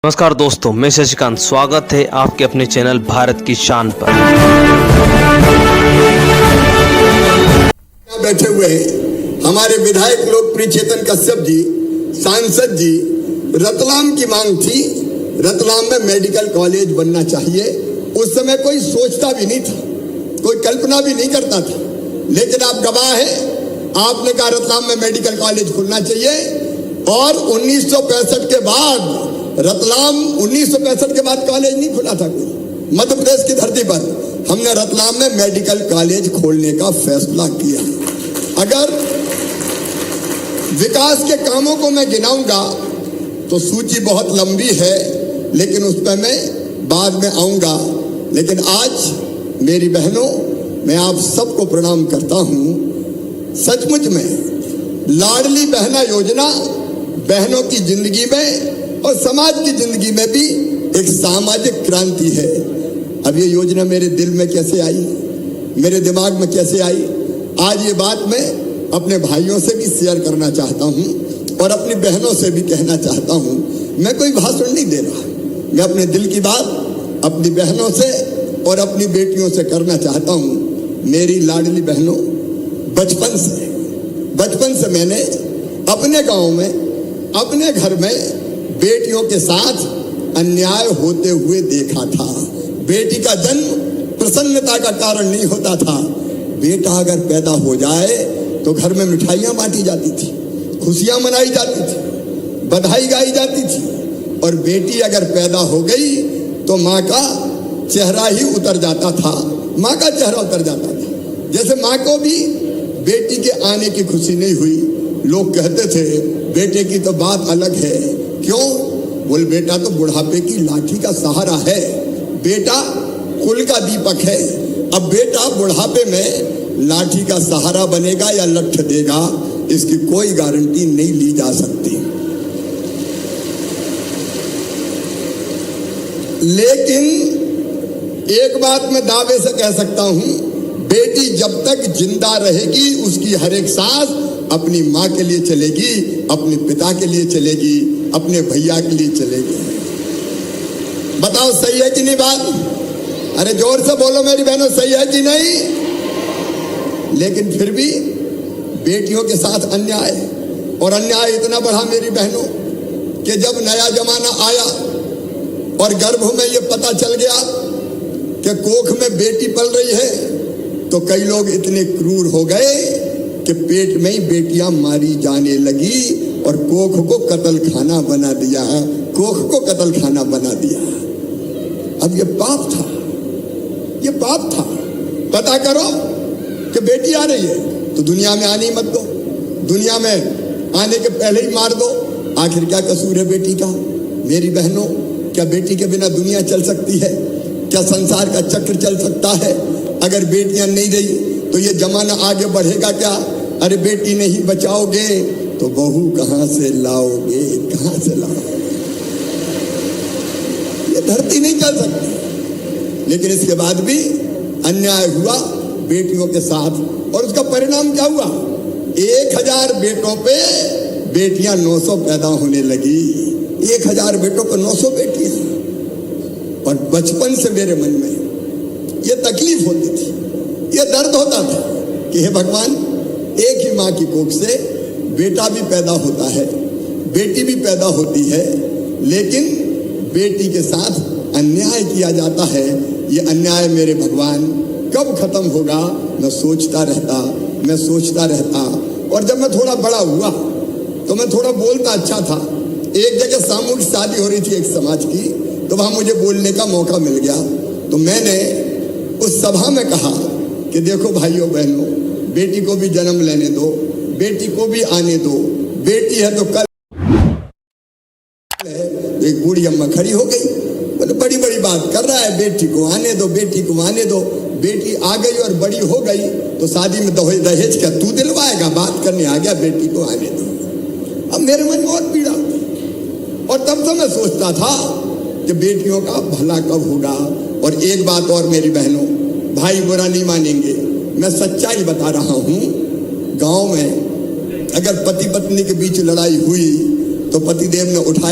नमस्कार दोस्तों, मैं शशिकांत। स्वागत है आपके अपने चैनल भारत की शान पर। बैठे हुए हैं हमारे विधायक लोकप्रिय चेतन कश्यप जी, सांसद जी। रतलाम की मांग थी, रतलाम में मेडिकल कॉलेज बनना चाहिए। उस समय कोई सोचता भी नहीं था, कोई कल्पना भी नहीं करता था, लेकिन आप गवाह हैं। आपने कहा रतलाम में मेडिकल कॉलेज खुलना चाहिए और 1965 के बाद रतलाम 1965 के बाद कॉलेज नहीं खुला था कोई। मध्य प्रदेश की धरती पर हमने रतलाम में मेडिकल कॉलेज खोलने का फैसला किया। अगर विकास के कामों को मैं गिनाऊंगा तो सूची बहुत लंबी है, लेकिन उस पर मैं बाद में आऊंगा। लेकिन आज मेरी बहनों, मैं आप सबको प्रणाम करता हूं। सचमुच में लाडली बहना योजना बहनों की जिंदगी में और समाज की जिंदगी में भी एक सामाजिक क्रांति है। अब ये योजना मेरे दिल में कैसे आई, मेरे दिमाग में कैसे आई, आज ये बात मैं अपने भाइयों से भी शेयर करना चाहता हूं और अपनी बहनों से भी कहना चाहता हूं। मैं कोई भाषण नहीं दे रहा, मैं अपने दिल की बात अपनी बहनों से और अपनी बेटियों से करना चाहता हूं। मेरी लाडली बहनों, बचपन से मैंने अपने गांव में, अपने घर में बेटियों के साथ अन्याय होते हुए देखा था। बेटी का जन्म प्रसन्नता का कारण नहीं होता था। बेटा अगर पैदा हो जाए तो घर में मिठाइयां बांटी जाती थी, खुशियां मनाई जाती थी, बधाई गाई जाती थी। और बेटी अगर पैदा हो गई तो माँ का चेहरा ही उतर जाता था, माँ का चेहरा उतर जाता था। जैसे माँ को भी बेटी के आने की खुशी नहीं हुई। लोग कहते थे बेटे की तो बात अलग है। क्यों? बोल, बेटा तो बुढ़ापे की लाठी का सहारा है, बेटा कुल का दीपक है। अब बेटा बुढ़ापे में लाठी का सहारा बनेगा या लठ देगा, इसकी कोई गारंटी नहीं ली जा सकती। लेकिन एक बात मैं दावे से कह सकता हूं, बेटी जब तक जिंदा रहेगी उसकी हर एक सांस अपनी माँ के लिए चलेगी, अपने पिता के लिए चलेगी, अपने भैया के लिए चलेगी। बताओ सही है कि नहीं बात? अरे जोर से बोलो मेरी बहनों, सही है कि नहीं? लेकिन फिर भी बेटियों के साथ अन्याय, और अन्याय इतना बढ़ा मेरी बहनों कि जब नया जमाना आया और गर्भ में ये पता चल गया कि कोख में बेटी पल रही है, तो कई लोग इतने क्रूर हो गए कि पेट में ही बेटियां मारी जाने लगी और कोख को कत्ल खाना बना दिया, कोख को कत्ल खाना बना दिया। अब ये पाप था, ये पाप था। पता करो कि बेटी आ रही है तो दुनिया में आने मत दो, दुनिया में आने के पहले ही मार दो। आखिर क्या कसूर है बेटी का? मेरी बहनों, क्या बेटी के बिना दुनिया चल सकती है? क्या संसार का चक्र चल सकता है? अगर बेटियां नहीं रही तो ये जमाना आगे बढ़ेगा क्या? अरे बेटी नहीं बचाओगे तो बहू कहां से लाओगे, कहां से लाओगे? ये धरती नहीं चल सकती। लेकिन इसके बाद भी अन्याय हुआ बेटियों के साथ, और उसका परिणाम क्या हुआ? 1000 बेटों पे बेटियां 900 पैदा होने लगी। 1000 बेटों पे 900 बेटियां। और बचपन से मेरे मन में ये तकलीफ होती थी, ये दर्द होता था कि हे भगवान, एक ही माँ की कोख से बेटा भी पैदा होता है, बेटी भी पैदा होती है, लेकिन बेटी के साथ अन्याय किया जाता है। ये अन्याय मेरे भगवान कब खत्म होगा? मैं सोचता रहता। और जब मैं थोड़ा बड़ा हुआ तो मैं थोड़ा बोलता अच्छा था। एक जगह सामूहिक शादी हो रही थी एक समाज की, तो वहां मुझे बोलने का मौका मिल गया। तो मैंने उस सभा में कहा कि देखो भाइयों बहनों, बेटी को भी जन्म लेने दो, बेटी को भी आने दो। बेटी है तो कल एक बूढ़ी अम्मा खड़ी हो गई, बोले बड़ी बड़ी बात कर रहा है, बेटी को आने दो, बेटी को आने दो। बेटी आ गई और बड़ी हो गई तो शादी में दहेज क्या तू दिलवाएगा? बात करने आ गया, बेटी को आने दो। अब मेरे मन में और पीड़ा, और तब से मैं सोचता था कि बेटियों का भला कब होगा। और एक बात और मेरी बहनों, भाई बुरा नहीं मानेंगे, मैं सच्चाई बता रहा हूं। गांव में अगर पति पत्नी के बीच लड़ाई हुई तो पतिदेव ने उठाया